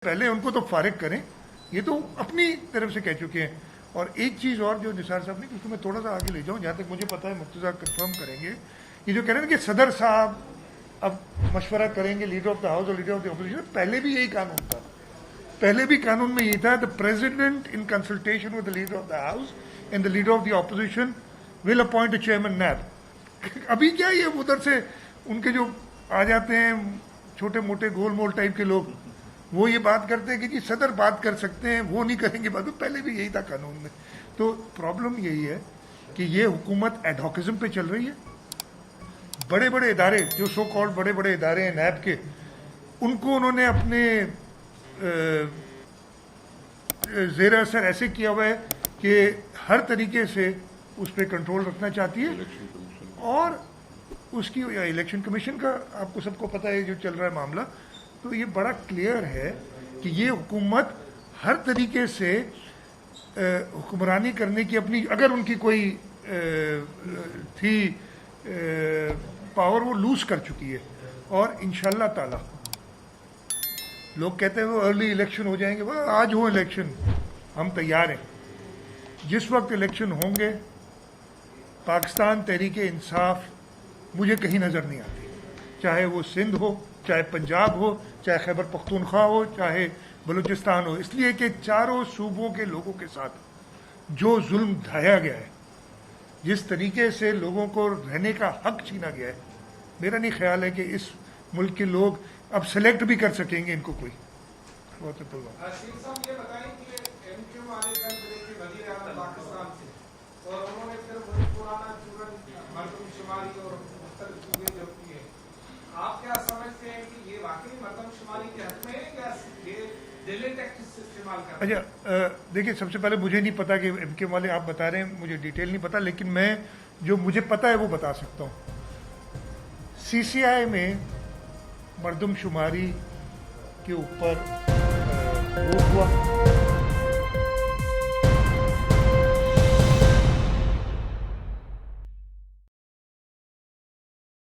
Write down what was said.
پہلے ان کو تو فارغ کریں، یہ تو اپنی طرف سے کہہ چکے ہیں۔ اور ایک چیز اور جو نثار صاحب نے، کیونکہ میں تھوڑا سا آگے لے جاؤں جہاں تک مجھے پتا ہے، مرتضیٰ کنفرم کریں گے، یہ جو کہہ رہے ہیں کہ صدر صاحب اب مشورہ کریں گے لیڈر آف دا ہاؤس اور لیڈر آف دی اپوزیشن، پہلے بھی یہی قانون تھا، پہلے بھی قانون میں یہی تھا، the president in consultation with the leader of the house and the leader of the opposition will appoint a chairman NAB. ابھی کیا یہ ادھر سے ان کے جو آ جاتے ہیں چھوٹے موٹے گول مول ٹائپ کے لوگ، وہ یہ بات کرتے ہیں کہ جی صدر بات کر سکتے ہیں، وہ نہیں کریں گے بات، پہلے بھی یہی تھا قانون میں۔ تو پرابلم یہی ہے کہ یہ حکومت ایڈہاکزم پہ چل رہی ہے۔ بڑے بڑے ادارے جو سو کالڈ بڑے بڑے ادارے ہیں نیب کے، ان کو انہوں نے اپنے زیر اثر ایسے کیا ہوا ہے کہ ہر طریقے سے اس پہ کنٹرول رکھنا چاہتی ہے۔ اور اس کی الیکشن کمیشن کا آپ کو سب کو پتہ ہے جو چل رہا ہے معاملہ، تو یہ بڑا کلیئر ہے کہ یہ حکومت ہر طریقے سے حکمرانی کرنے کی اپنی، اگر ان کی کوئی تھی پاور، وہ لوز کر چکی ہے۔ اور انشاءاللہ تعالی لوگ کہتے ہیں وہ ارلی الیکشن ہو جائیں گے، وہ آج ہو الیکشن، ہم تیار ہیں۔ جس وقت الیکشن ہوں گے، پاکستان تحریک انصاف مجھے کہیں نظر نہیں آتی، چاہے وہ سندھ ہو، چاہے پنجاب ہو، چاہے خیبر پختونخوا ہو، چاہے بلوچستان ہو، اس لیے کہ چاروں صوبوں کے لوگوں کے ساتھ جو ظلم ڈھایا گیا ہے، جس طریقے سے لوگوں کو رہنے کا حق چھینا گیا ہے، میرا نہیں خیال ہے کہ اس ملک کے لوگ اب سلیکٹ بھی کر سکیں گے ان کو کوئی۔ بہت شیر صاحب یہ بتائیں کہ ایم کیو والے کل ملے تھے وزیر اعظم پاکستان سے، اور انہوں نے پھر وہی پرانا چورن مردم شماری اور مختلف چیزیں جو کی ہیں، آپ کیا سمجھتے ہیں کہ یہ واقعی مردم شماری کے حق میں ہے یا یہ ڈیلے ٹیکٹکس استعمال کر رہے ہیں؟ اچھا، دیکھیے سب سے پہلے مجھے نہیں پتا کہ ایم کیو والے آپ بتا رہے ہیں، مجھے ڈیٹیل نہیں پتا، لیکن میں جو مجھے پتا ہے وہ بتا سکتا ہوں۔ سی سی آئی میں مردم شماری کے اوپر ووٹ ہوا،